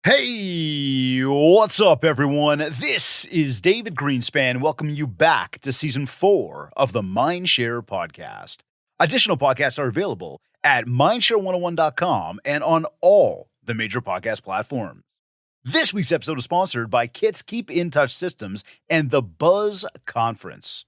Hey, what's up, everyone? This is David Greenspan welcoming you back to season 4 of the Mindshare podcast. Additional podcasts are available at mindshare101.com and on all the major podcast platforms. This week's episode is sponsored by Kit's Keep in Touch Systems and the Buzz Conference.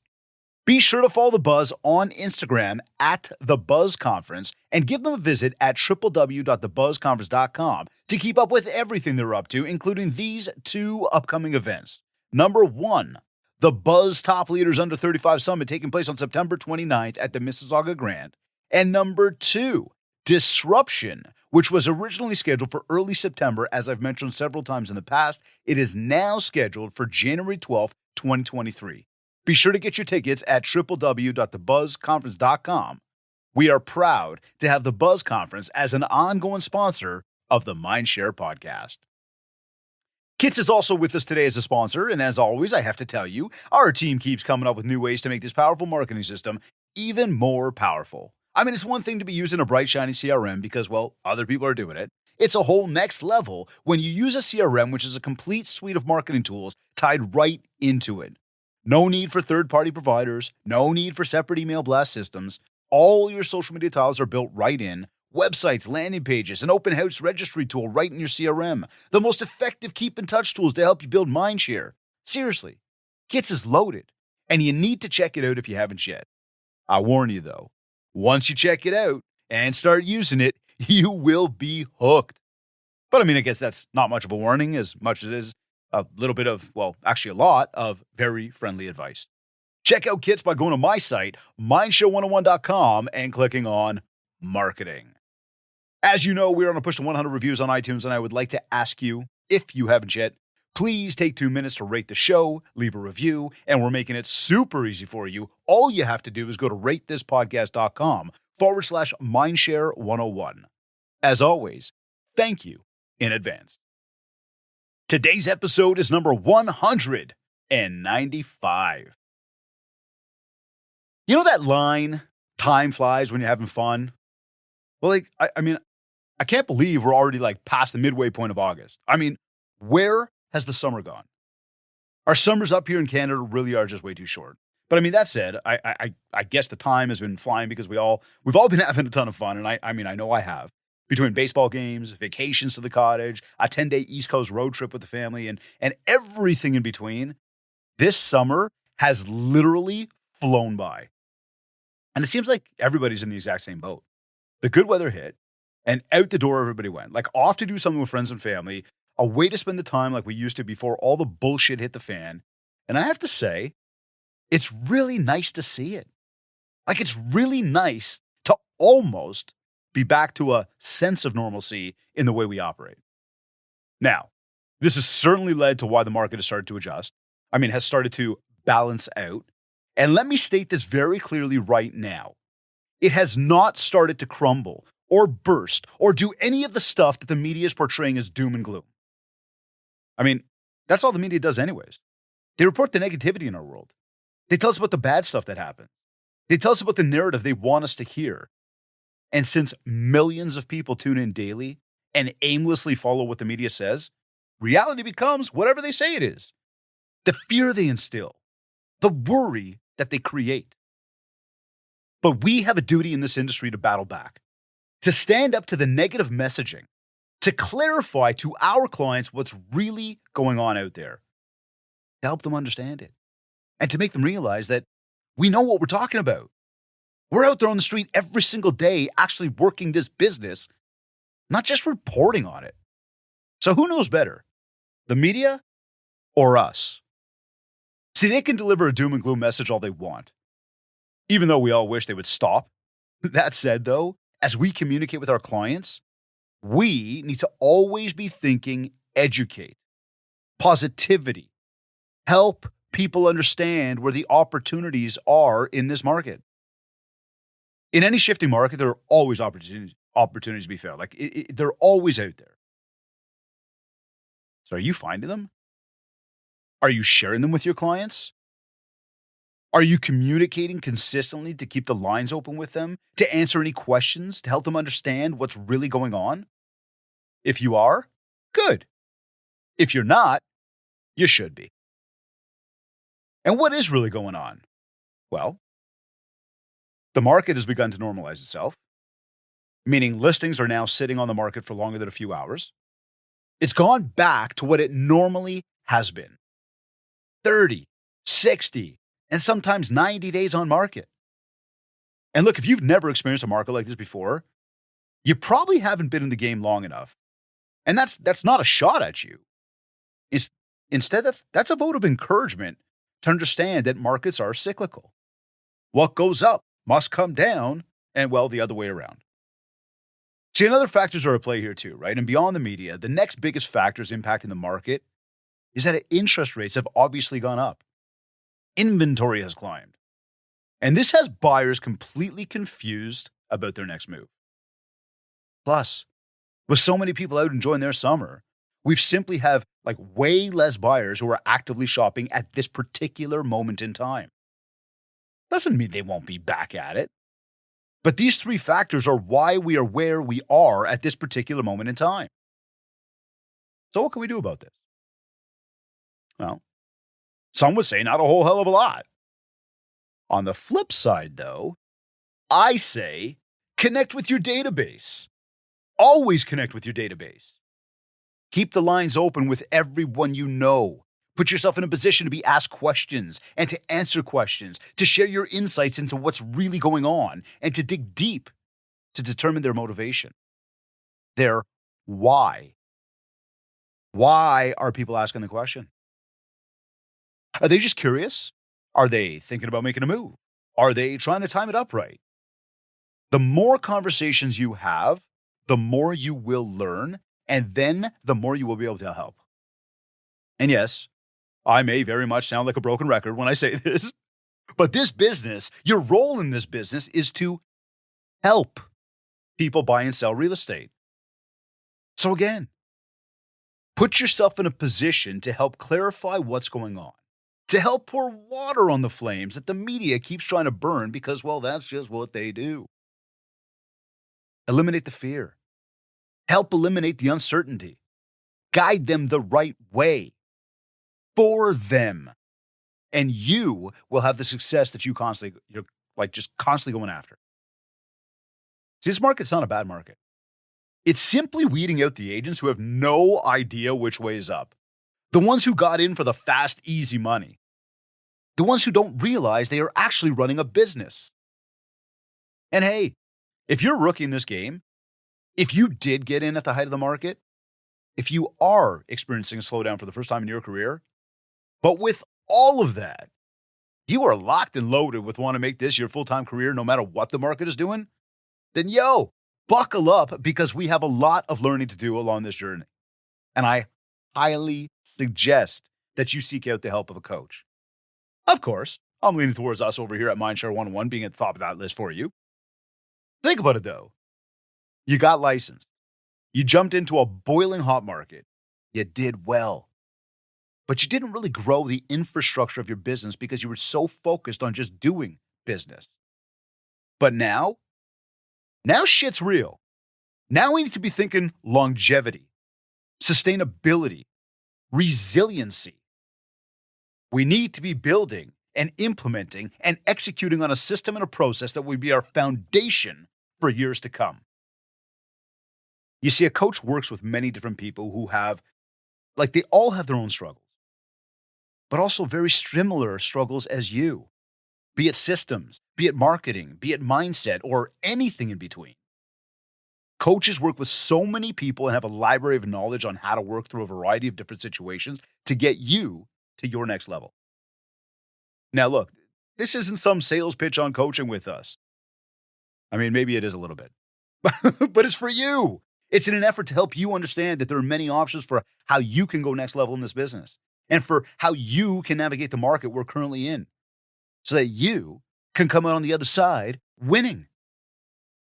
Be sure to follow The Buzz on Instagram at The Buzz Conference and give them a visit at www.thebuzzconference.com to keep up with everything they're up to, including these 2 upcoming events. Number 1, the Buzz Top Leaders Under 35 Summit taking place on September 29th at the Mississauga Grand. And number 2, Disruption, which was originally scheduled for early September, as I've mentioned several times in the past. It is now scheduled for January 12th, 2023. Be sure to get your tickets at www.thebuzzconference.com. We are proud to have the Buzz Conference as an ongoing sponsor of the Mindshare podcast. Kits is also with us today as a sponsor, and as always, I have to tell you, our team keeps coming up with new ways to make this powerful marketing system even more powerful. I mean, it's one thing to be using a bright, shiny CRM because, well, other people are doing it. It's a whole next level when you use a CRM, which is a complete suite of marketing tools tied right into it. No need for third-party providers, no need for separate email blast systems. All your social media tiles are built right in. Websites, landing pages, an open house registry tool right in your CRM. The most effective keep-in-touch tools to help you build mindshare. Seriously, Kits is loaded, and you need to check it out if you haven't yet. I warn you, though, once you check it out and start using it, you will be hooked. But I mean, I guess that's not much of a warning as much as it is a little bit of, well, actually a lot of very friendly advice. Check out Kits by going to my site, mindshare101.com, and clicking on Marketing. As you know, we're on a push to 100 reviews on iTunes, and I would like to ask you, if you haven't yet, please take 2 minutes to rate the show, leave a review, and we're making it super easy for you. All you have to do is go to ratethispodcast.com/mindshare101. As always, thank you in advance. Today's episode is number 195. You know that line, time flies when you're having fun? Well, I mean, I can't believe we're already past the midway point of August. I mean, where has the summer gone? Our summers up here in Canada really are just way too short. But I mean, that said, I guess the time has been flying because we've all been having a ton of fun. And I know I have. Between baseball games, vacations to the cottage, a 10-day East Coast road trip with the family, and everything in between, this summer has literally flown by. And it seems like everybody's in the exact same boat. The good weather hit, and out the door everybody went. Off to do something with friends and family, a way to spend the time like we used to before all the bullshit hit the fan. And I have to say, it's really nice to see it. It's really nice to almost be back to a sense of normalcy in the way we operate. Now, this has certainly led to why the market has started to adjust. I mean, has started to balance out. And let me state this very clearly right now. It has not started to crumble or burst or do any of the stuff that the media is portraying as doom and gloom. I mean, that's all the media does anyways. They report the negativity in our world. They tell us about the bad stuff that happens. They tell us about the narrative they want us to hear. And since millions of people tune in daily and aimlessly follow what the media says, reality becomes whatever they say it is. The fear they instill, the worry that they create. But we have a duty in this industry to battle back, to stand up to the negative messaging, to clarify to our clients what's really going on out there, to help them understand it, and to make them realize that we know what we're talking about. We're out there on the street every single day actually working this business, not just reporting on it. So who knows better, the media or us? See, they can deliver a doom and gloom message all they want, even though we all wish they would stop. That said, though, as we communicate with our clients, we need to always be thinking educate, positivity, help people understand where the opportunities are in this market. In any shifting market, there are always opportunities to be found. They're always out there. So are you finding them? Are you sharing them with your clients? Are you communicating consistently to keep the lines open with them, to answer any questions, to help them understand what's really going on? If you are, good. If you're not, you should be. And what is really going on? Well, the market has begun to normalize itself, meaning listings are now sitting on the market for longer than a few hours. It's gone back to what it normally has been 30, 60, and sometimes 90 days on market. And look, if you've never experienced a market like this before, you probably haven't been in the game long enough. And that's not a shot at you. It's, instead, that's a vote of encouragement to understand that markets are cyclical. What goes up must come down, and well, the other way around. See, and other factors are at play here too, right? And beyond the media, the next biggest factors impacting the market is that interest rates have obviously gone up. Inventory has climbed. And this has buyers completely confused about their next move. Plus, with so many people out enjoying their summer, we've simply have like way less buyers who are actively shopping at this particular moment in time. Doesn't mean they won't be back at it. But these three factors are why we are where we are at this particular moment in time. So what can we do about this? Well, some would say not a whole hell of a lot. On the flip side, though, I say connect with your database. Always connect with your database. Keep the lines open with everyone you know. Put yourself in a position to be asked questions and to answer questions, to share your insights into what's really going on, and to dig deep to determine their motivation. Their why. Why are people asking the question? Are they just curious? Are they thinking about making a move? Are they trying to time it up right? The more conversations you have, the more you will learn, and then the more you will be able to help. And yes, I may very much sound like a broken record when I say this, but this business, your role in this business is to help people buy and sell real estate. So again, put yourself in a position to help clarify what's going on, to help pour water on the flames that the media keeps trying to burn because, well, that's just what they do. Eliminate the fear. Help eliminate the uncertainty. Guide them the right way for them. And you will have the success that you're just constantly going after. See, this market's not a bad market. It's simply weeding out the agents who have no idea which way is up. The ones who got in for the fast, easy money. The ones who don't realize they are actually running a business. And hey, if you're a rookie in this game, if you did get in at the height of the market, if you are experiencing a slowdown for the first time in your career, but with all of that, you are locked and loaded with want to make this your full-time career no matter what the market is doing, then buckle up because we have a lot of learning to do along this journey. And I highly suggest that you seek out the help of a coach. Of course, I'm leaning towards us over here at Mindshare 101 being at the top of that list for you. Think about it though. You got licensed. You jumped into a boiling hot market. You did well. But you didn't really grow the infrastructure of your business because you were so focused on just doing business. But now shit's real. Now we need to be thinking longevity, sustainability, resiliency. We need to be building and implementing and executing on a system and a process that will be our foundation for years to come. You see, a coach works with many different people who they all have their own struggles, but also very similar struggles as you, be it systems, be it marketing, be it mindset, or anything in between. Coaches work with so many people and have a library of knowledge on how to work through a variety of different situations to get you to your next level. Now, look, this isn't some sales pitch on coaching with us. I mean, maybe it is a little bit, but it's for you. It's in an effort to help you understand that there are many options for how you can go next level in this business and for how you can navigate the market we're currently in so that you can come out on the other side winning.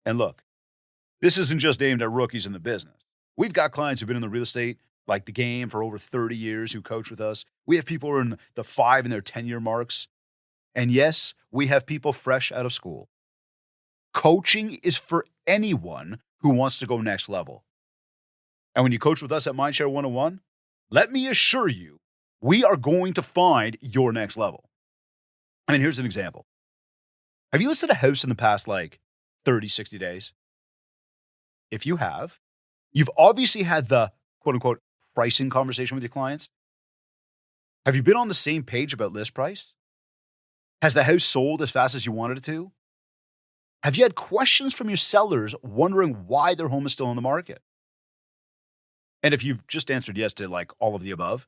And look, this isn't just aimed at rookies in the business. We've got clients who've been in the real estate, like the game, for over 30 years who coach with us. We have people who are in the 5 and their 10-year marks. And yes, we have people fresh out of school. Coaching is for anyone who wants to go next level. And when you coach with us at Mindshare 101, Let me assure you, we are going to find your next level. I mean, here's an example. Have you listed a house in the past like 30, 60 days? If you have, you've obviously had the quote unquote pricing conversation with your clients. Have you been on the same page about list price? Has the house sold as fast as you wanted it to? Have you had questions from your sellers wondering why their home is still on the market? And if you've just answered yes to like all of the above,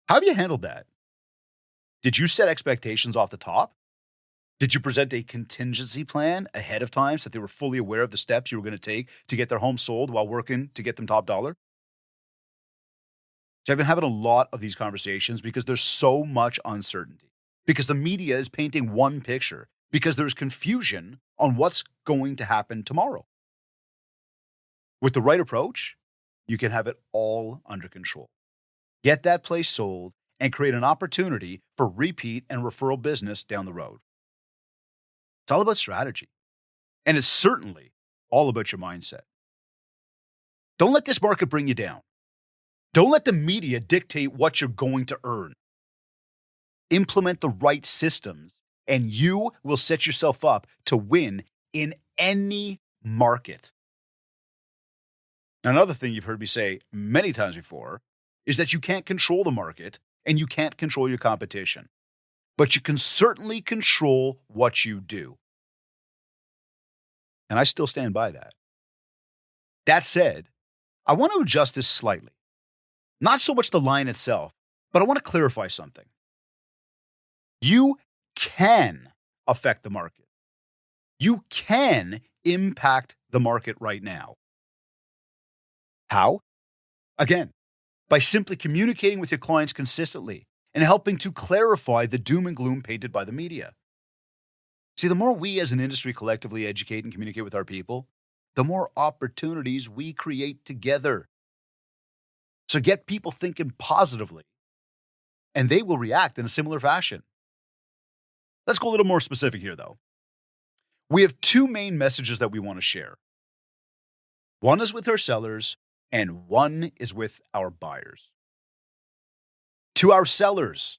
how have you handled that? Did you set expectations off the top? Did you present a contingency plan ahead of time so that they were fully aware of the steps you were going to take to get their home sold while working to get them top dollar? So I've been having a lot of these conversations because there's so much uncertainty, because the media is painting one picture, because there's confusion on what's going to happen tomorrow. With the right approach, you can have it all under control. Get that place sold and create an opportunity for repeat and referral business down the road. It's all about strategy. And it's certainly all about your mindset. Don't let this market bring you down. Don't let the media dictate what you're going to earn. Implement the right systems, and you will set yourself up to win in any market. Now, another thing you've heard me say many times before is that you can't control the market and you can't control your competition, but you can certainly control what you do. And I still stand by that. That said, I want to adjust this slightly. Not so much the line itself, but I want to clarify something. You can affect the market. You can impact the market right now. How? Again, by simply communicating with your clients consistently and helping to clarify the doom and gloom painted by the media. See, the more we as an industry collectively educate and communicate with our people, the more opportunities we create together. So get people thinking positively, and they will react in a similar fashion. Let's go a little more specific here, though. We have two main messages that we want to share. One is with our sellers, and one is with our buyers. To our sellers,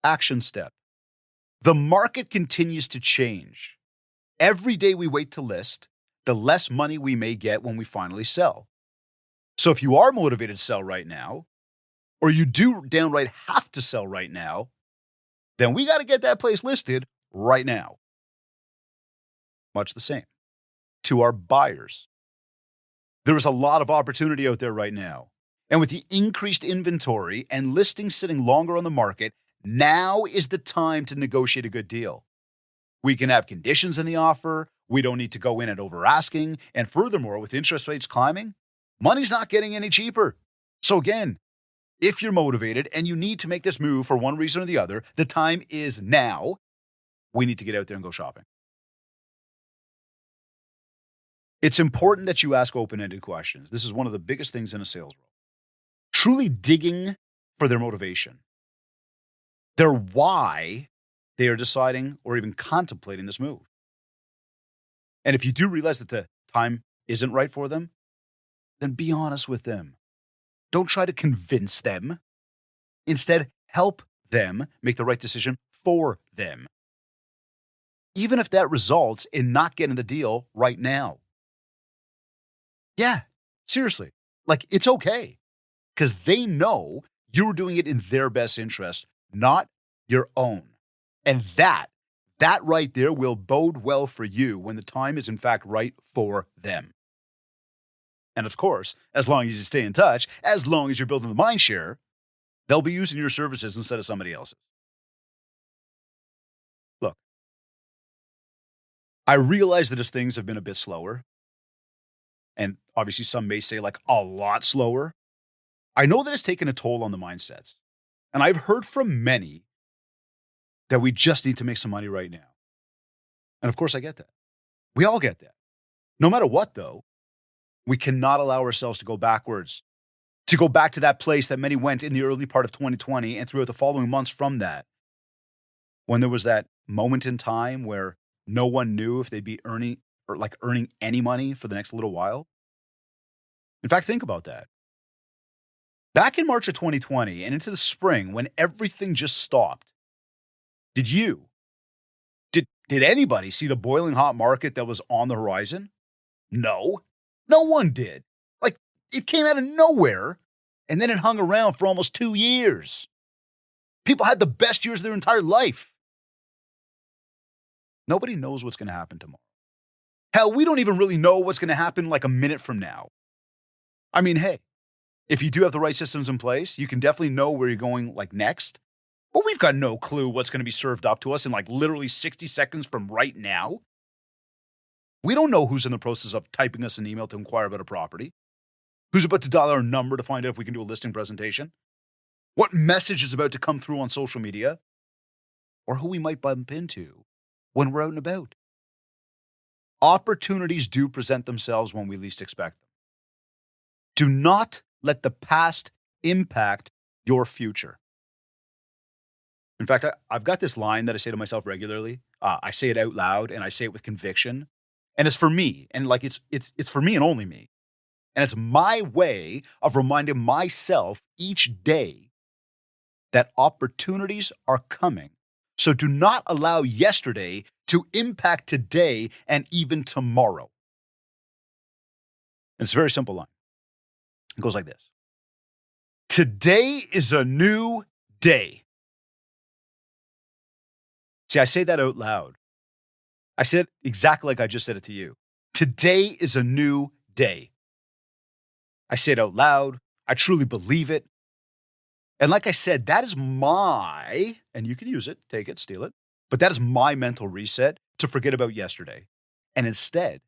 action step. The market continues to change. Every day we wait to list, the less money we may get when we finally sell. So if you are motivated to sell right now, or you do downright have to sell right now, then we got to get that place listed right now. Much the same. To our buyers, there is a lot of opportunity out there right now. And with the increased inventory and listings sitting longer on the market, now is the time to negotiate a good deal. We can have conditions in the offer. We don't need to go in at over asking. And furthermore, with interest rates climbing, money's not getting any cheaper. So again, if you're motivated and you need to make this move for one reason or the other, the time is now. We need to get out there and go shopping. It's important that you ask open-ended questions. This is one of the biggest things in a sales role. Truly digging for their motivation, their why they are deciding or even contemplating this move. And if you do realize that the time isn't right for them, then be honest with them. Don't try to convince them. Instead, help them make the right decision for them. Even if that results in not getting the deal right now. Yeah, seriously. Like, it's okay. Because they know you're doing it in their best interest, not your own. And that right there will bode well for you when the time is in fact right for them. And of course, as long as you stay in touch, as long as you're building the mind share, they'll be using your services instead of somebody else's. Look, I realize that as things have been a bit slower, and obviously some may say like a lot slower, I know that it's taken a toll on the mindsets. And I've heard from many that we just need to make some money right now. And of course, I get that. We all get that. No matter what, though, we cannot allow ourselves to go backwards, to go back to that place that many went in the early part of 2020 and throughout the following months from that, when there was that moment in time where no one knew if they'd be earning any money for the next little while. In fact, think about that. Back in March of 2020 and into the spring when everything just stopped, did you, did anybody see the boiling hot market that was on the horizon? No. No one did. Like, it came out of nowhere, and then it hung around for almost 2 years. People had the best years of their entire life. Nobody knows what's going to happen tomorrow. Hell, we don't even really know what's going to happen like a minute from now. I mean, hey, if you do have the right systems in place, you can definitely know where you're going like next. But we've got no clue what's going to be served up to us in like literally 60 seconds from right now. We don't know who's in the process of typing us an email to inquire about a property, who's about to dial our number to find out if we can do a listing presentation, what message is about to come through on social media, or who we might bump into when we're out and about. Opportunities do present themselves when we least expect them. Do not let the past impact your future. In fact, I've got this line that I say to myself regularly. I say it out loud and I say it with conviction. And it's for me. And like it's for me and only me. And it's my way of reminding myself each day that opportunities are coming. So do not allow yesterday to impact today and even tomorrow. And it's a very simple line. It goes like this. Today is a new day. See, I say that out loud. I said it exactly like I just said it to you. Today is a new day. I say it out loud. I truly believe it. And like I said, that is my, and you can use it, take it, steal it, but that is my mental reset to forget about yesterday and instead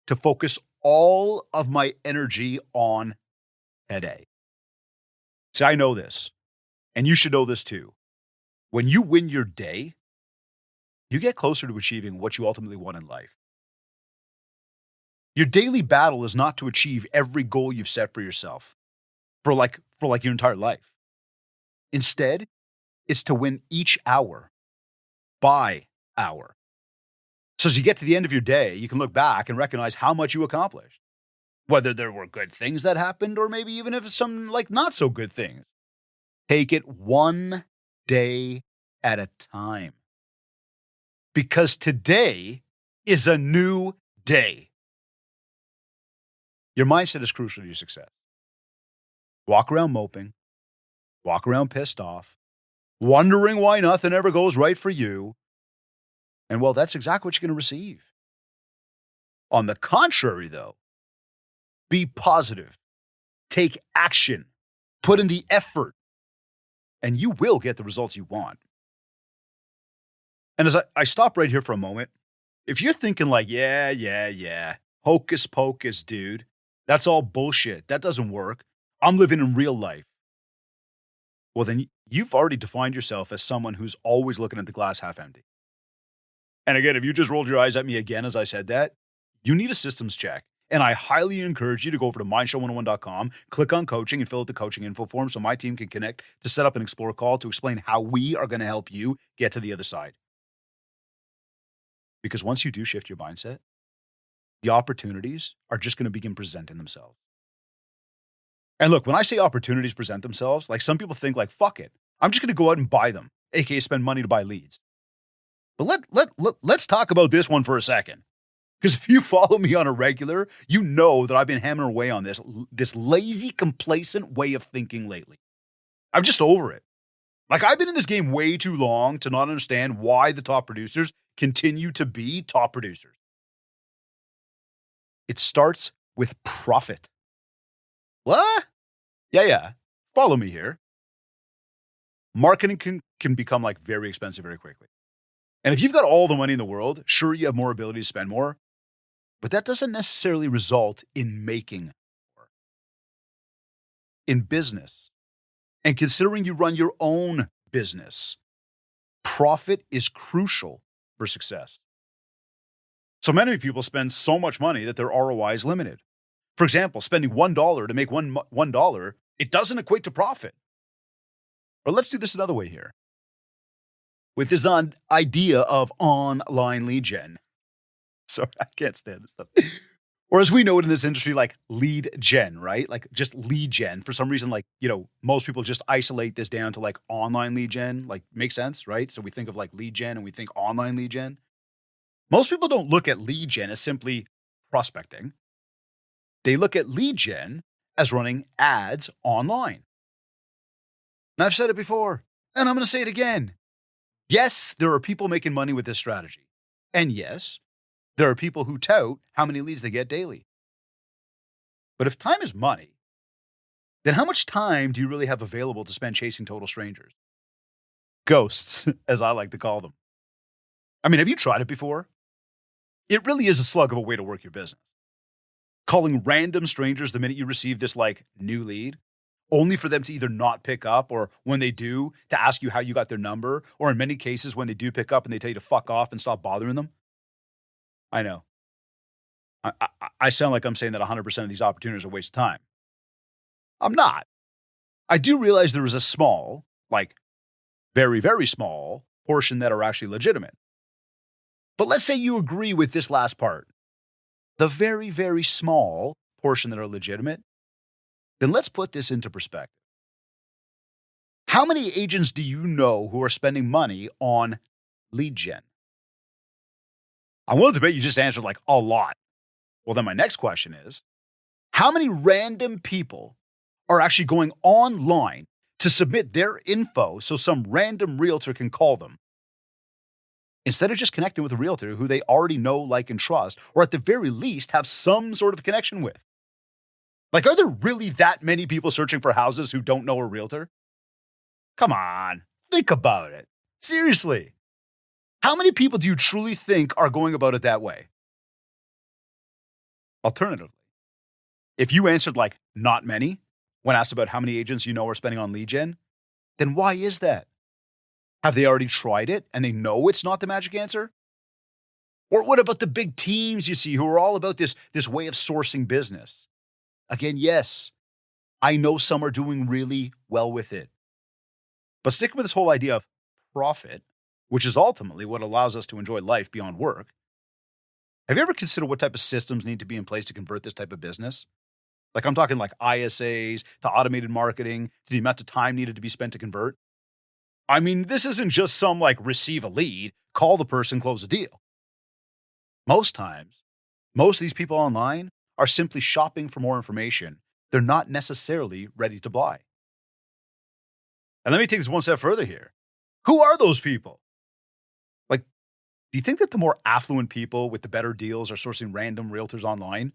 to focus all of my energy on today. See, I know this, and you should know this too. When you win your day, you get closer to achieving what you ultimately want in life. Your daily battle is not to achieve every goal you've set for yourself for like your entire life. Instead, it's to win each hour by hour. So as you get to the end of your day, you can look back and recognize how much you accomplished. Whether there were good things that happened or maybe even if some like not so good things. Take it one day at a time. Because today is a new day. Your mindset is crucial to your success. Walk around moping, walk around pissed off, wondering why nothing ever goes right for you. And well, that's exactly what you're going to receive. On the contrary, though, be positive, take action, put in the effort, and you will get the results you want. And as I stop right here for a moment, if you're thinking like, yeah, hocus pocus, dude, that's all bullshit. That doesn't work. I'm living in real life. Well, then you've already defined yourself as someone who's always looking at the glass half empty. And again, if you just rolled your eyes at me again as I said that, you need a systems check. And I highly encourage you to go over to mindshow101.com, click on coaching, and fill out the coaching info form so my team can connect to set up an Explore call to explain how we are going to help you get to the other side. Because once you do shift your mindset, the opportunities are just going to begin presenting themselves. And look, when I say opportunities present themselves, like some people think like, fuck it, I'm just going to go out and buy them, aka spend money to buy leads. But let's talk about this one for a second. Because if you follow me on a regular, you know that I've been hammering away on this lazy, complacent way of thinking lately. I'm just over it. Like I've been in this game way too long to not understand why the top producers continue to be top producers. It starts with profit. What? Yeah. Follow me here. Marketing can become like very expensive very quickly. And if you've got all the money in the world, sure, you have more ability to spend more, but that doesn't necessarily result in making more. In business, and considering you run your own business, profit is crucial for success. So many people spend so much money that their ROI is limited. For example, spending $1 to make $1, it doesn't equate to profit. Or let's do this another way here. With this idea of online lead gen. Sorry, I can't stand this stuff. Or as we know it in this industry, like lead gen, right? Like just lead gen. For some reason, like, most people just isolate this down to like online lead gen. Like, makes sense, right? So we think of like lead gen and we think online lead gen. Most people don't look at lead gen as simply prospecting. They look at lead gen as running ads online. And I've said it before, and I'm going to say it again. Yes, there are people making money with this strategy. And yes, there are people who tout how many leads they get daily. But if time is money, then how much time do you really have available to spend chasing total strangers? Ghosts, as I like to call them. I mean, have you tried it before? It really is a slug of a way to work your business. Calling random strangers the minute you receive this like new lead, only for them to either not pick up or when they do, to ask you how you got their number, or in many cases when they do pick up and they tell you to fuck off and stop bothering them. I know. I sound like I'm saying that 100% of these opportunities are a waste of time. I'm not. I do realize there is a small, like very, very small portion that are actually legitimate. But let's say you agree with this last part, the very, very small portion that are legitimate. Then let's put this into perspective. How many agents do you know who are spending money on lead gen? I'm willing to bet you just answered like a lot. Well, then my next question is, how many random people are actually going online to submit their info so some random realtor can call them, instead of just connecting with a realtor who they already know, like, and trust, or at the very least have some sort of connection with? Like, are there really that many people searching for houses who don't know a realtor? Come on, think about it. Seriously. How many people do you truly think are going about it that way? Alternatively, if you answered like not many when asked about how many agents you know are spending on lead gen, then why is that? Have they already tried it and they know it's not the magic answer? Or what about the big teams you see who are all about this way of sourcing business? Again, yes, I know some are doing really well with it. But sticking with this whole idea of profit, which is ultimately what allows us to enjoy life beyond work, have you ever considered what type of systems need to be in place to convert this type of business? Like, I'm talking like ISAs to automated marketing to the amount of time needed to be spent to convert. I mean, this isn't just some like receive a lead, call the person, close a deal. Most times, most of these people online are simply shopping for more information. They're not necessarily ready to buy. And let me take this one step further here. Who are those people? Like, do you think that the more affluent people with the better deals are sourcing random realtors online?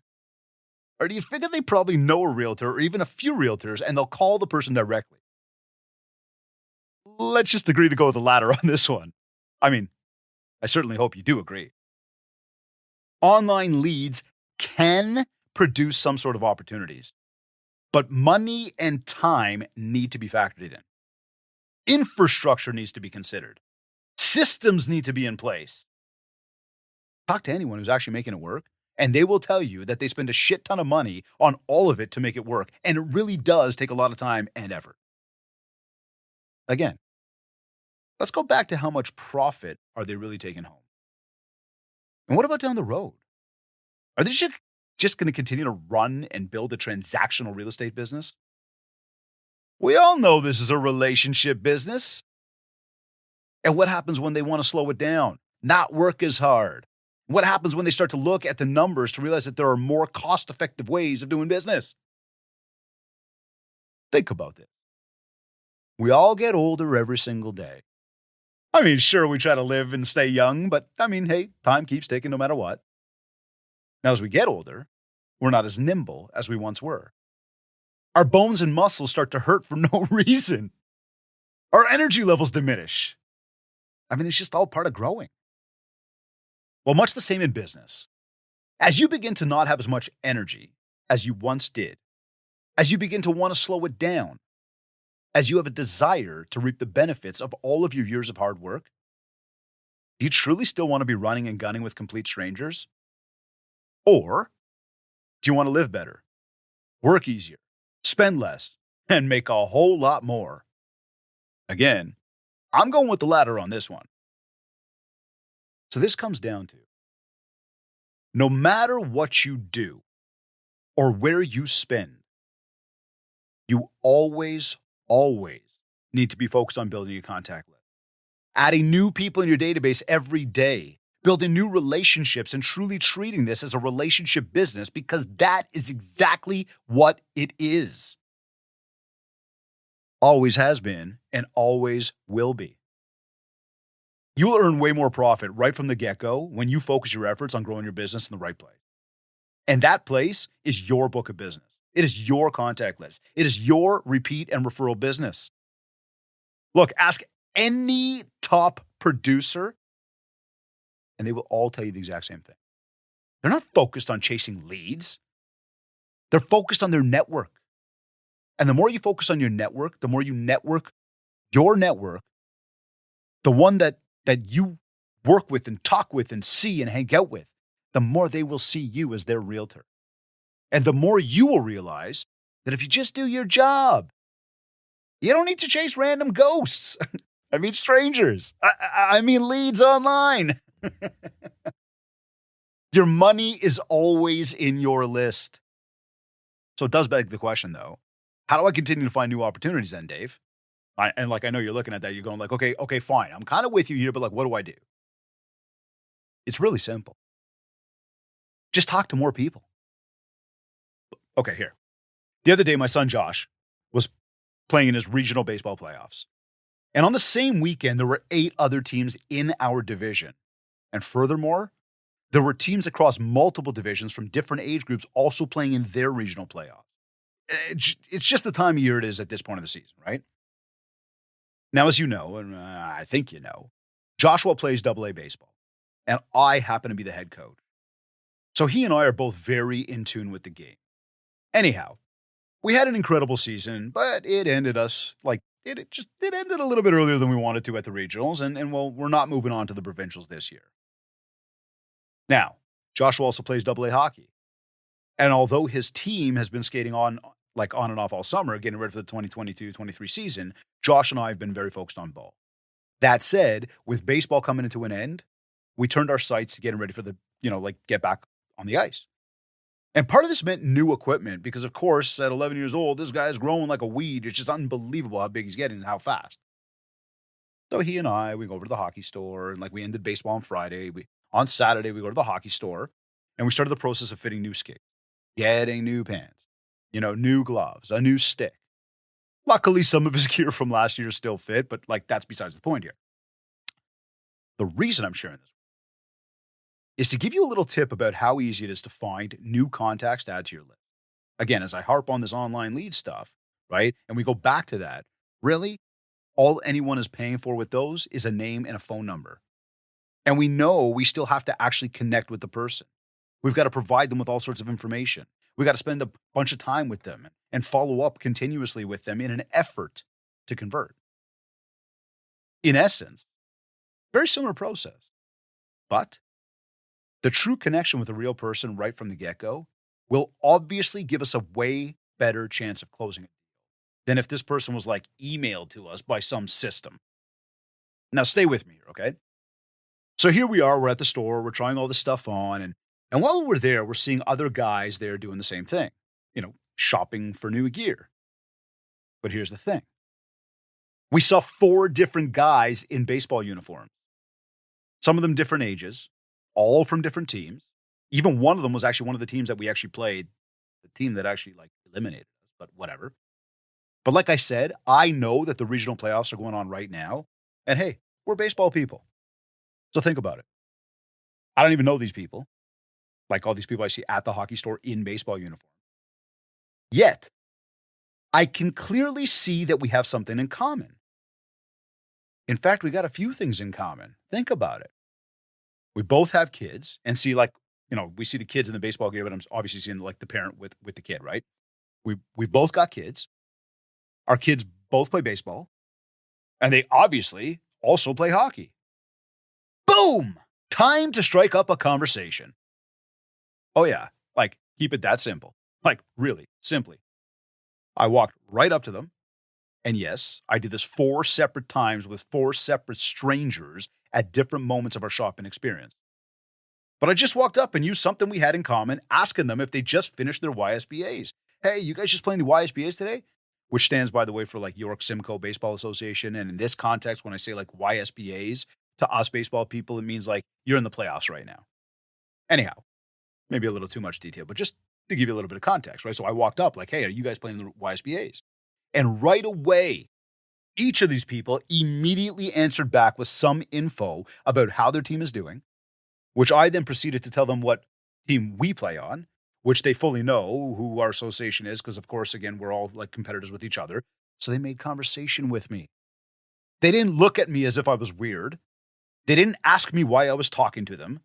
Or do you figure they probably know a realtor or even a few realtors and they'll call the person directly? Let's just agree to go with the latter on this one. I mean, I certainly hope you do agree. Online leads can produce some sort of opportunities, but money and time need to be factored in. Infrastructure needs to be considered. Systems need to be in place. Talk to anyone who's actually making it work, and they will tell you that they spend a shit ton of money on all of it to make it work, and it really does take a lot of time and effort. Again, let's go back to how much profit are they really taking home? And what about down the road? Are they just going to continue to run and build a transactional real estate business? We all know this is a relationship business. And what happens when they want to slow it down? Not work as hard. What happens when they start to look at the numbers to realize that there are more cost-effective ways of doing business? Think about this. We all get older every single day. I mean, sure, we try to live and stay young, but I mean, hey, time keeps ticking no matter what. Now, as we get older, we're not as nimble as we once were. Our bones and muscles start to hurt for no reason. Our energy levels diminish. I mean, it's just all part of growing. Well, much the same in business. As you begin to not have as much energy as you once did, as you begin to want to slow it down, as you have a desire to reap the benefits of all of your years of hard work, do you truly still want to be running and gunning with complete strangers? Or do you want to live better, work easier, spend less, and make a whole lot more? Again, I'm going with the latter on this one. So this comes down to, no matter what you do, or where you spend, you always need to be focused on building your contact list, adding new people in your database every day, building new relationships, and truly treating this as a relationship business because that is exactly what it is. Always has been and always will be. You'll earn way more profit right from the get-go when you focus your efforts on growing your business in the right place. And that place is your book of business. It is your contact list. It is your repeat and referral business. Look, ask any top producer, and they will all tell you the exact same thing. They're not focused on chasing leads. They're focused on their network. And the more you focus on your network, the more you network your network, the one that you work with and talk with and see and hang out with, the more they will see you as their realtor. And the more you will realize that if you just do your job, you don't need to chase random ghosts. I mean, strangers. I mean, leads online. Your money is always in your list. So it does beg the question, though, how do I continue to find new opportunities then, Dave? I know you're looking at that. You're going like, okay, fine. I'm kind of with you here, but like, what do I do? It's really simple. Just talk to more people. Okay, here. The other day, my son Josh was playing in his regional baseball playoffs. And on the same weekend, there were 8 other teams in our division. And furthermore, there were teams across multiple divisions from different age groups also playing in their regional playoffs. It's just the time of year it is at this point of the season, right? Now, as you know, and I think you know, Joshua plays AA baseball, and I happen to be the head coach. So he and I are both very in tune with the game. Anyhow, we had an incredible season, but it ended us like it ended a little bit earlier than we wanted to at the regionals, and well, we're not moving on to the provincials this year. Now, Joshua also plays AA hockey. And although his team has been skating on and off all summer, getting ready for the 2022-23 season, Josh and I have been very focused on ball. That said, with baseball coming into an end, we turned our sights to getting ready for the, get back on the ice. And part of this meant new equipment because, of course, at 11 years old, this guy is growing like a weed. It's just unbelievable how big he's getting and how fast. So he and we go over to the hockey store, and we ended baseball on Friday. On Saturday, we go to the hockey store, and we started the process of fitting new skates, getting new pants, new gloves, a new stick. Luckily, some of his gear from last year still fit, but that's besides the point here. The reason I'm sharing this is to give you a little tip about how easy it is to find new contacts to add to your list. Again, as I harp on this online lead stuff, right? And we go back to that, really, all anyone is paying for with those is a name and a phone number. And we know we still have to actually connect with the person. We've got to provide them with all sorts of information. We've got to spend a bunch of time with them and follow up continuously with them in an effort to convert. In essence, very similar process. But the true connection with a real person right from the get-go will obviously give us a way better chance of closing it than if this person was emailed to us by some system. Now, stay with me here, okay? So here we are, we're at the store, we're trying all this stuff on, and while we're there, we're seeing other guys there doing the same thing, shopping for new gear. But here's the thing. We saw 4 different guys in baseball uniforms, some of them different ages, all from different teams. Even one of them was actually one of the teams that we actually played, the team that actually eliminated us, but whatever. But like I said, I know that the regional playoffs are going on right now, and hey, we're baseball people. So think about it. I don't even know these people, like all these people I see at the hockey store in baseball uniform. Yet, I can clearly see that we have something in common. In fact, we got a few things in common. Think about it. We both have kids and see we see the kids in the baseball gear, but I'm obviously seeing the parent with the kid, right? We both got kids. Our kids both play baseball, and they obviously also play hockey. Boom! Time to strike up a conversation. Oh yeah, keep it that simple. Really, simply. I walked right up to them, and yes, I did this 4 separate times with 4 separate strangers at different moments of our shopping experience. But I just walked up and used something we had in common, asking them if they just finished their YSBAs. Hey, you guys just playing the YSBAs today? Which stands, by the way, for like York Simcoe Baseball Association. And in this context, when I say like YSBAs to us baseball people, it means like you're in the playoffs right now. Anyhow, maybe a little too much detail, but just to give you a little bit of context, right? So I walked up like, hey, are you guys playing the YSBAs? And right away, each of these people immediately answered back with some info about how their team is doing, which I then proceeded to tell them what team we play on, which they fully know who our association is, because of course, again, we're all like competitors with each other. So they made conversation with me. They didn't look at me as if I was weird. They didn't ask me why I was talking to them.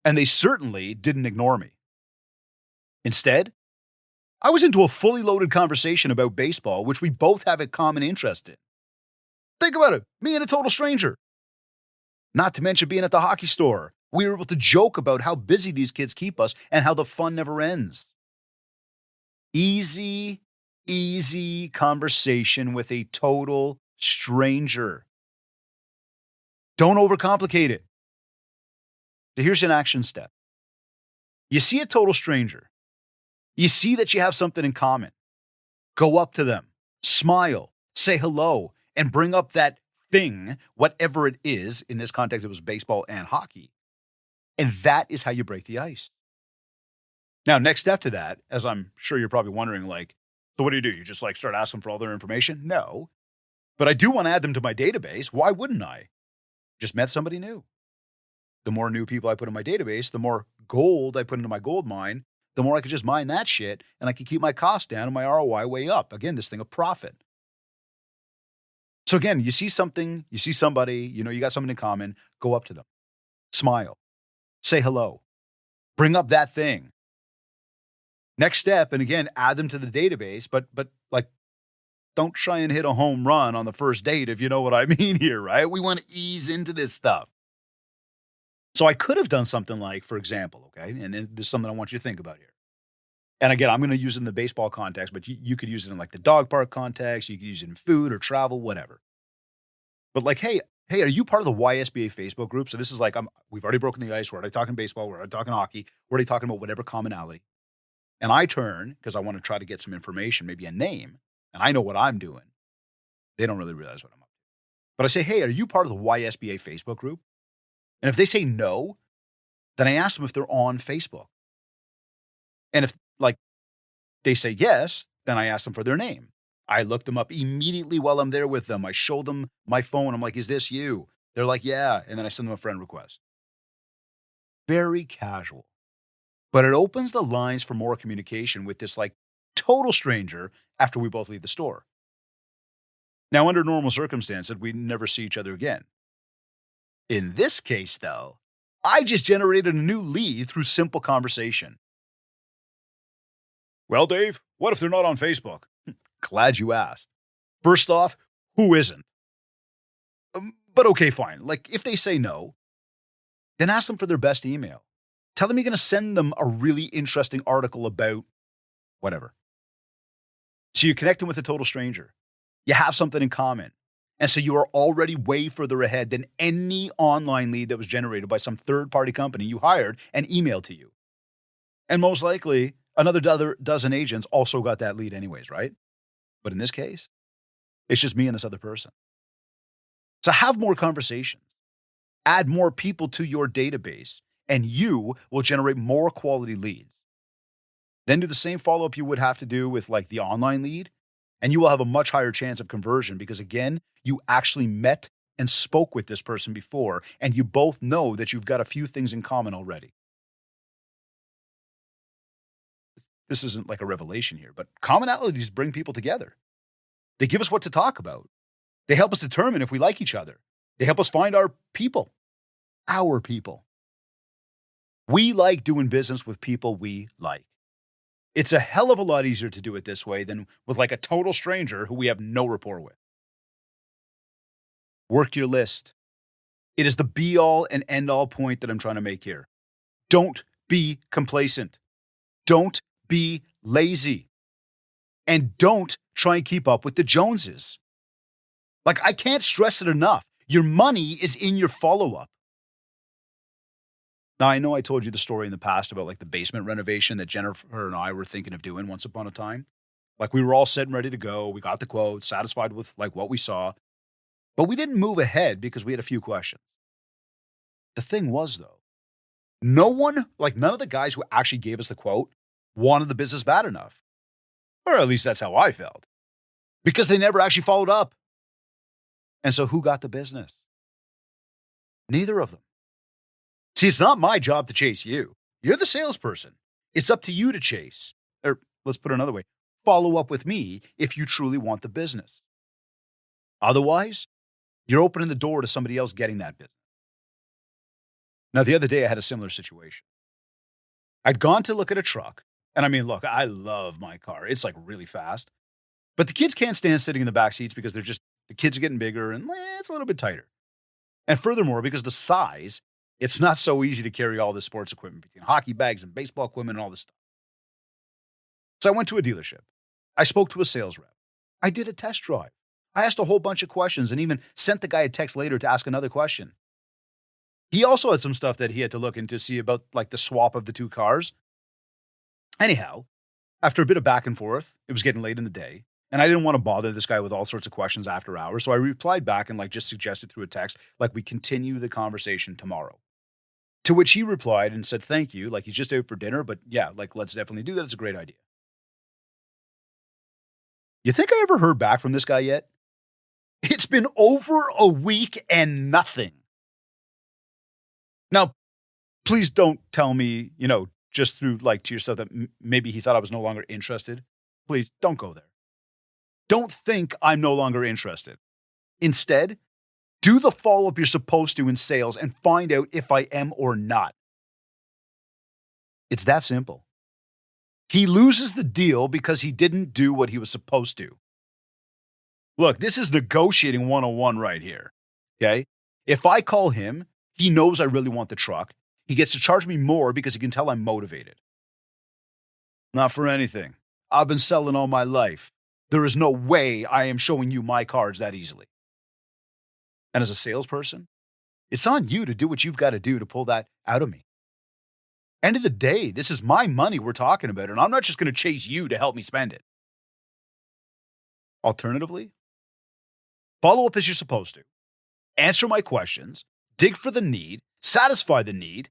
And they certainly didn't ignore me. Instead, I was into a fully loaded conversation about baseball, which we both have a common interest in. Think about it, me and a total stranger. Not to mention being at the hockey store. We were able to joke about how busy these kids keep us and how the fun never ends. Easy conversation with a total stranger. Don't overcomplicate it. So here's an action step. You see a total stranger. You see that you have something in common. Go up to them, smile, say hello, and bring up that thing, whatever it is. In this context, it was baseball and hockey. And that is how you break the ice. Now, next step to that, as I'm sure you're probably wondering, like, so what do? You just like start asking for all their information? No. But I do want to add them to my database. Why wouldn't I? Just met somebody new. The more new people I put in my database, the more gold I put into my gold mine, the more I could just mine that shit and I could keep my costs down and my ROI way up. Again, this thing of profit. So again, you see something, you see somebody, you got something in common, go up to them, smile, say hello, bring up that thing. Next step, and again, add them to the database, but like, don't try and hit a home run on the first date, if you know what I mean here, right? We want to ease into this stuff. So I could have done something like, for example, okay, and this is something I want you to think about here. And again, I'm going to use it in the baseball context, but you could use it in like the dog park context. You could use it in food or travel, whatever. But like, hey, are you part of the YSBA Facebook group? So this is like, we've already broken the ice. We're already talking baseball. We're already talking hockey. We're already talking about whatever commonality. And I turn, because I want to try to get some information, maybe a name, and I know what I'm doing. They don't really realize what I'm up to. But I say, hey, are you part of the YSBA Facebook group? And if they say no, then I ask them if they're on Facebook. And if like they say yes, then I ask them for their name. I look them up immediately while I'm there with them. I show them my phone. I'm like, is this you? They're like, yeah. And then I send them a friend request. Very casual. But it opens the lines for more communication with this like total stranger after we both leave the store. Now, under normal circumstances, we never see each other again. In this case, though, I just generated a new lead through simple conversation. Well, Dave, what if they're not on Facebook? Glad you asked. First off, who isn't? But okay, fine. Like, if they say no, then ask them for their best email. Tell them you're going to send them a really interesting article about whatever. So you're connecting with a total stranger. You have something in common. And so you are already way further ahead than any online lead that was generated by some third-party company you hired and emailed to you. And most likely, another dozen agents also got that lead anyways, right? But in this case, it's just me and this other person. So have more conversations. Add more people to your database, and you will generate more quality leads. Then do the same follow-up you would have to do with like the online lead, and you will have a much higher chance of conversion because, again, you actually met and spoke with this person before, and you both know that you've got a few things in common already. This isn't like a revelation here, but commonalities bring people together. They give us what to talk about. They help us determine if we like each other. They help us find our people. Our people. We like doing business with people we like. It's a hell of a lot easier to do it this way than with like a total stranger who we have no rapport with. Work your list. It is the be-all and end-all point that I'm trying to make here. Don't be complacent. Don't be lazy. And don't try and keep up with the Joneses. Like, I can't stress it enough. Your money is in your follow-up. Now, I know I told you the story in the past about like the basement renovation that Jennifer and I were thinking of doing once upon a time. Like we were all set and ready to go. We got the quote, satisfied with like what we saw, but we didn't move ahead because we had a few questions. The thing was though, no one, like none of the guys who actually gave us the quote wanted the business bad enough. Or at least that's how I felt. Because they never actually followed up. And so who got the business? Neither of them. See, it's not my job to chase you. You're the salesperson. It's up to you to chase. Or let's put it another way, follow up with me if you truly want the business. Otherwise, you're opening the door to somebody else getting that business. Now, the other day I had a similar situation. I'd gone to look at a truck. And I mean, look, I love my car. It's like really fast. But the kids can't stand sitting in the back seats because the kids are getting bigger and it's a little bit tighter. And furthermore, because the size, it's not so easy to carry all this sports equipment between hockey bags and baseball equipment and all this stuff. So I went to a dealership. I spoke to a sales rep. I did a test drive. I asked a whole bunch of questions and even sent the guy a text later to ask another question. He also had some stuff that he had to look into, see about like the swap of the two cars. Anyhow, after a bit of back and forth, it was getting late in the day, and I didn't want to bother this guy with all sorts of questions after hours. So I replied back and like just suggested through a text, like we continue the conversation tomorrow. To which he replied and said, thank you. Like he's just out for dinner, but yeah, like let's definitely do that. It's a great idea. You think I ever heard back from this guy yet? It's been over a week and nothing. Now, please don't tell me, just through like to yourself that maybe he thought I was no longer interested. Please don't go there. Don't think I'm no longer interested. Instead, do the follow-up you're supposed to in sales and find out if I am or not. It's that simple. He loses the deal because he didn't do what he was supposed to. Look, this is negotiating 101 right here. Okay? If I call him, he knows I really want the truck. He gets to charge me more because he can tell I'm motivated. Not for anything. I've been selling all my life. There is no way I am showing you my cards that easily. And as a salesperson, it's on you to do what you've got to do to pull that out of me. End of the day, this is my money we're talking about, and I'm not just going to chase you to help me spend it. Alternatively, follow up as you're supposed to. Answer my questions, dig for the need, satisfy the need,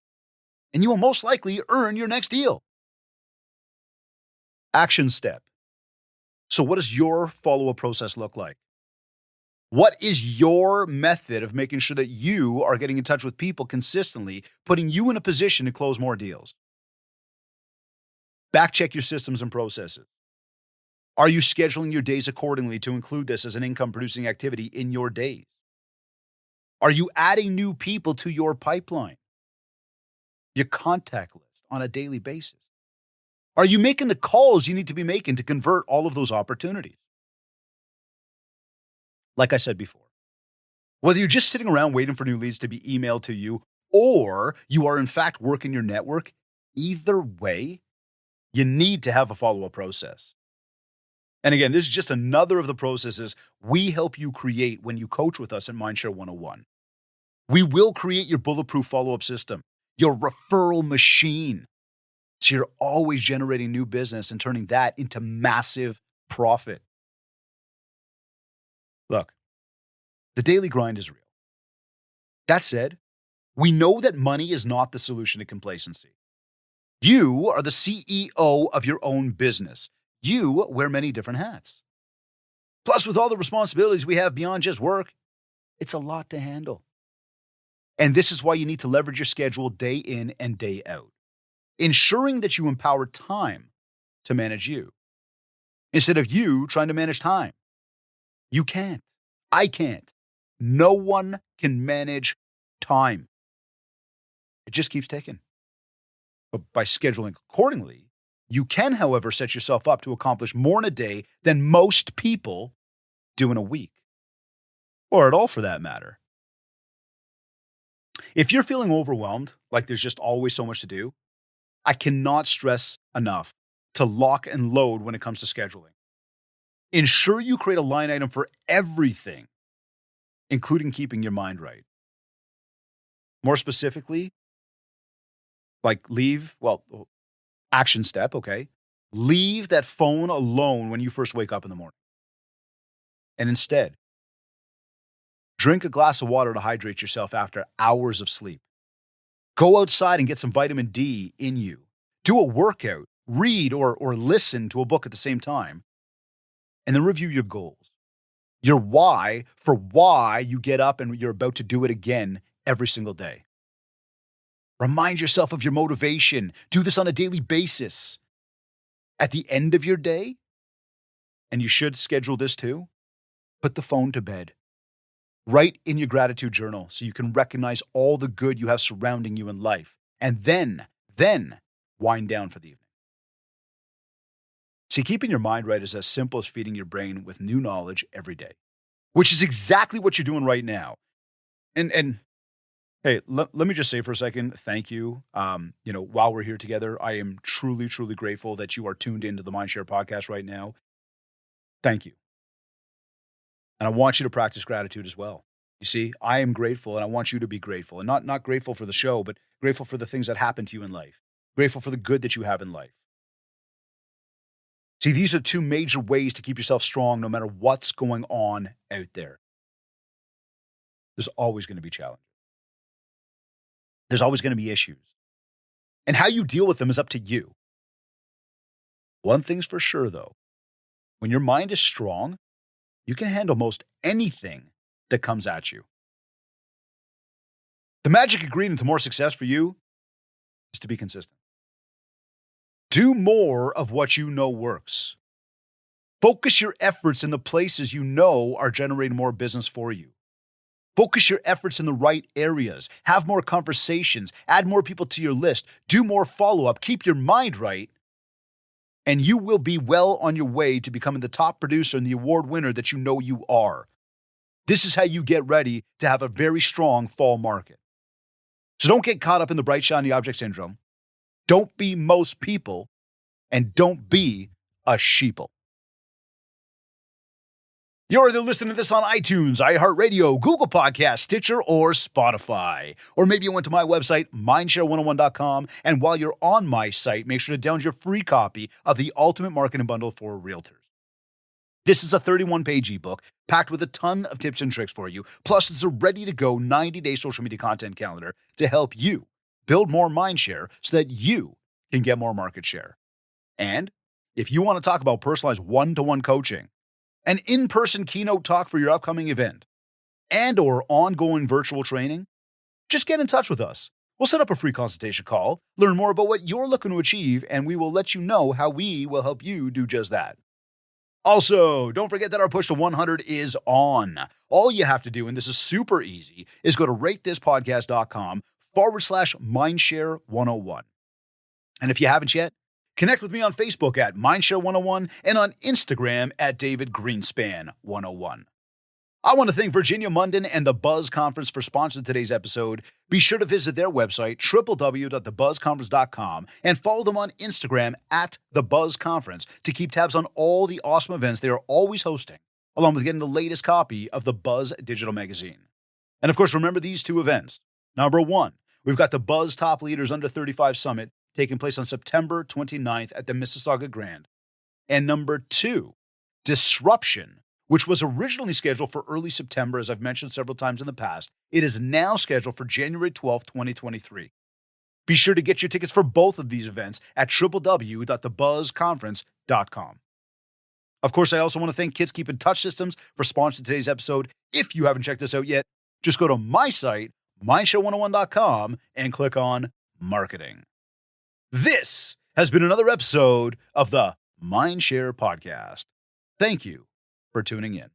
and you will most likely earn your next deal. Action step. So what does your follow-up process look like? What is your method of making sure that you are getting in touch with people consistently, putting you in a position to close more deals? Back-check your systems and processes. Are you scheduling your days accordingly to include this as an income-producing activity in your days? Are you adding new people to your pipeline, your contact list on a daily basis? Are you making the calls you need to be making to convert all of those opportunities? Like I said before, whether you're just sitting around waiting for new leads to be emailed to you, or you are in fact working your network, either way, you need to have a follow-up process. And again, this is just another of the processes we help you create when you coach with us at Mindshare 101. We will create your bulletproof follow-up system, your referral machine. So you're always generating new business and turning that into massive profit. Look, the daily grind is real. That said, we know that money is not the solution to complacency. You are the CEO of your own business. You wear many different hats. Plus, with all the responsibilities we have beyond just work, it's a lot to handle. And this is why you need to leverage your schedule day in and day out, ensuring that you empower time to manage you instead of you trying to manage time. You can't. I can't. No one can manage time. It just keeps ticking. But by scheduling accordingly, you can, however, set yourself up to accomplish more in a day than most people do in a week, or at all for that matter. If you're feeling overwhelmed, like there's just always so much to do, I cannot stress enough to lock and load when it comes to scheduling. Ensure you create a line item for everything, including keeping your mind right. More specifically, Like action step, okay? Leave that phone alone when you first wake up in the morning. And instead, drink a glass of water to hydrate yourself after hours of sleep. Go outside and get some vitamin D in you. Do a workout, read or listen to a book at the same time, and then review your goals. Your why for why you get up and you're about to do it again every single day. Remind yourself of your motivation. Do this on a daily basis. At the end of your day, and you should schedule this too, put the phone to bed. Write in your gratitude journal so you can recognize all the good you have surrounding you in life. And then wind down for the evening. See, keeping your mind right is as simple as feeding your brain with new knowledge every day, which is exactly what you're doing right now. And hey, let me just say for a second, thank you. While we're here together, I am truly, truly grateful that you are tuned into the Mindshare podcast right now. Thank you. And I want you to practice gratitude as well. You see, I am grateful and I want you to be grateful. And not grateful for the show, but grateful for the things that happen to you in life. Grateful for the good that you have in life. See, these are two major ways to keep yourself strong no matter what's going on out there. There's always going to be challenges. There's always going to be issues. And how you deal with them is up to you. One thing's for sure, though. When your mind is strong, you can handle most anything that comes at you. The magic ingredient to more success for you is to be consistent. Do more of what you know works. Focus your efforts in the places you know are generating more business for you. Focus your efforts in the right areas. Have more conversations. Add more people to your list. Do more follow-up. Keep your mind right. And you will be well on your way to becoming the top producer and the award winner that you know you are. This is how you get ready to have a very strong fall market. So don't get caught up in the bright, shiny object syndrome. Don't be most people, and don't be a sheeple. You're either listening to this on iTunes, iHeartRadio, Google Podcasts, Stitcher, or Spotify. Or maybe you went to my website, mindshare101.com, and while you're on my site, make sure to download your free copy of the Ultimate Marketing Bundle for Realtors. This is a 31-page ebook packed with a ton of tips and tricks for you. Plus, it's a ready-to-go 90-day social media content calendar to help you build more mindshare so that you can get more market share. And if you want to talk about personalized one-to-one coaching, an in-person keynote talk for your upcoming event, and or ongoing virtual training, just get in touch with us. We'll set up a free consultation call, learn more about what you're looking to achieve, and we will let you know how we will help you do just that. Also, don't forget that our push to 100 is on. All you have to do, and this is super easy, is go to ratethispodcast.com/mindshare101. And if you haven't yet, connect with me on Facebook at Mindshare101 and on Instagram at David Greenspan101. I want to thank Virginia Munden and the Buzz Conference for sponsoring today's episode. Be sure to visit their website, www.thebuzzconference.com, and follow them on Instagram at The Buzz Conference to keep tabs on all the awesome events they are always hosting, along with getting the latest copy of the Buzz Digital Magazine. And of course, remember these two events. Number one, we've got the Buzz Top Leaders Under 35 Summit taking place on September 29th at the Mississauga Grand. And number two, Disruption, which was originally scheduled for early September, as I've mentioned several times in the past. It is now scheduled for January 12th, 2023. Be sure to get your tickets for both of these events at www.thebuzzconference.com. Of course, I also want to thank Kids Keeping Touch Systems for sponsoring today's episode. If you haven't checked this out yet, just go to my site, mindshare101.com, and click on Marketing. This has been another episode of the Mindshare Podcast. Thank you for tuning in.